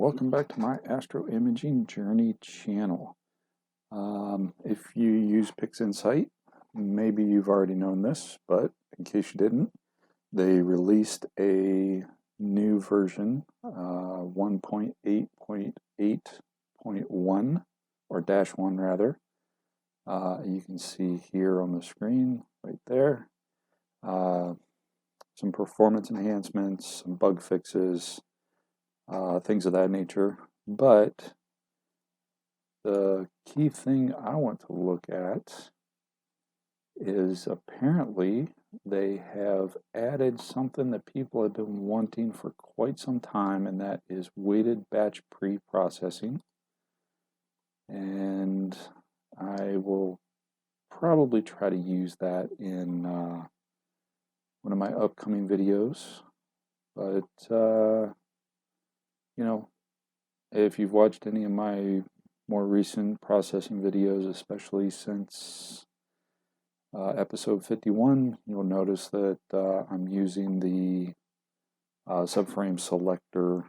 welcome back to my Astro Imaging Journey channel. If you use PixInsight, maybe you've already known this, but in case you didn't, they released a new version, 1.8.8.1, or -1 rather. You can see here on the screen, right there, some performance enhancements, some bug fixes, things of that nature. But the key thing I want to look at is apparently they have added something that people have been wanting for quite some time, and that is weighted batch pre-processing. And I will probably try to use that in one of my upcoming videos. But you know, if you've watched any of my more recent processing videos, especially since episode 51, you'll notice that I'm using the subframe selector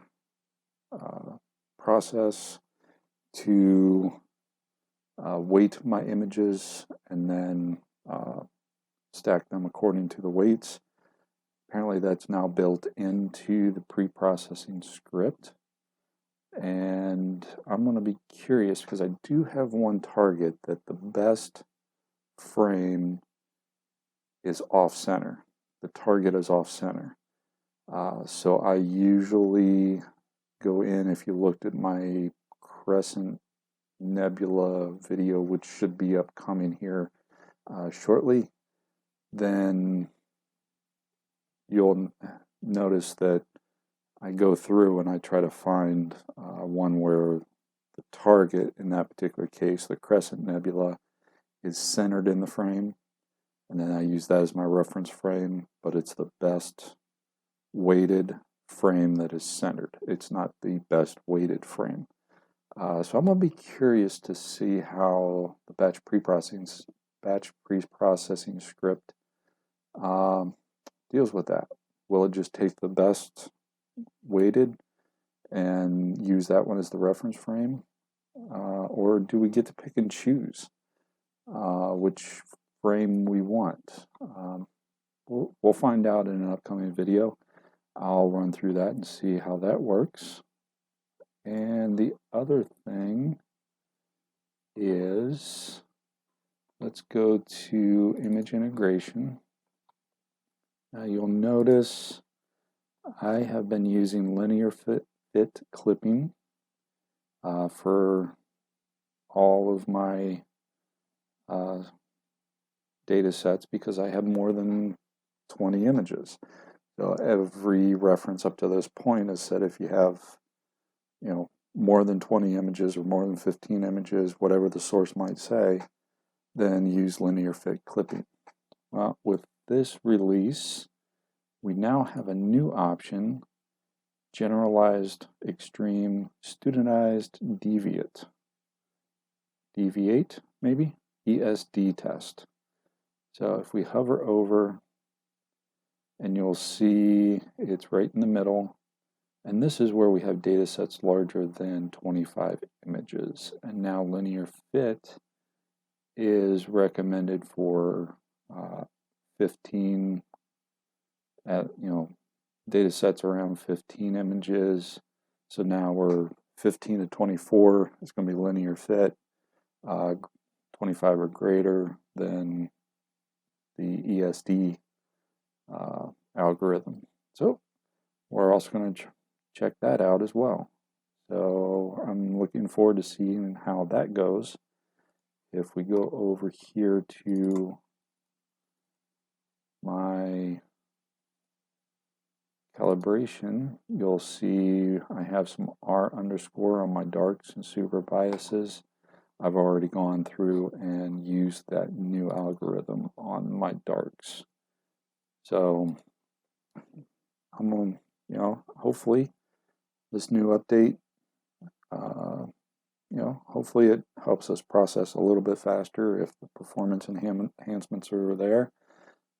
process to weight my images and then stack them according to the weights. Apparently that's now built into the pre-processing script. And I'm going to be curious because I do have one target that the best frame is off-center. The target is off-center. So I usually go in, if you looked at my Crescent Nebula video, which should be upcoming here shortly, then you'll notice that I go through and I try to find one where the target, in that particular case, the Crescent Nebula, is centered in the frame, and then I use that as my reference frame, but it's the best weighted frame that is centered. It's not the best weighted frame. So I'm going to be curious to see how the batch pre-processing script deals with that. Will it just take the best weighted and use that one as the reference frame, or do we get to pick and choose which frame we want? We'll find out in an upcoming video. I'll run through that and see how that works. And the other thing is, let's go to image integration. Now you'll notice I have been using linear fit clipping for all of my data sets because I have more than 20 images. So every reference up to this point has said if you have, more than 20 images or more than 15 images, whatever the source might say, then use linear fit clipping. Well, with this release, we now have a new option: generalized, extreme, studentized, deviate, maybe, ESD test. So if we hover over, and you'll see it's right in the middle, and this is where we have data sets larger than 25 images. And now linear fit is recommended for 15 data sets around 15 images. So now we're 15 to 24 is going to be linear fit. 25 or greater than the ESD algorithm. So we're also going to check that out as well. So I'm looking forward to seeing how that goes. If we go over here to my calibration, you'll see I have some R underscore on my darks and super biases. I've already gone through and used that new algorithm on my darks. So I'm going to, hopefully this new update, hopefully it helps us process a little bit faster if the performance enhancements are there.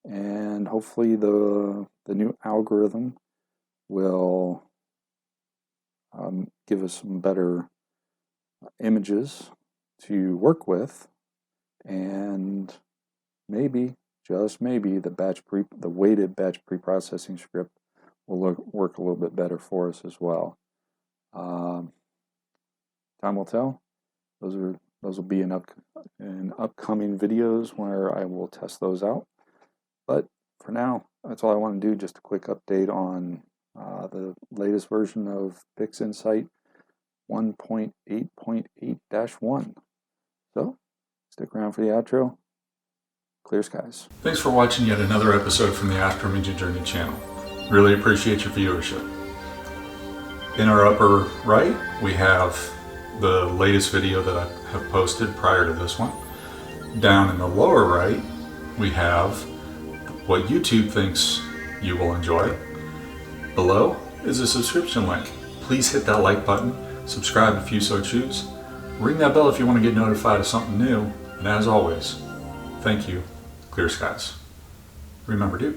And hopefully the new algorithm will give us some better images to work with, and maybe, just maybe, the weighted batch preprocessing script will work a little bit better for us as well. Time will tell. Those will be in upcoming videos where I will test those out. But for now, that's all I want to do. Just a quick update on the latest version of PixInsight 1.8.8-1. So, stick around for the outro. Clear skies. Thanks for watching yet another episode from the Astro Media Journey channel. Really appreciate your viewership. In our upper right, we have the latest video that I have posted prior to this one. Down in the lower right, we have what YouTube thinks you will enjoy. Below is a subscription link. Please hit that like button, subscribe if you so choose, ring that bell if you want to get notified of something new, and as always, thank you. Clear skies. Remember to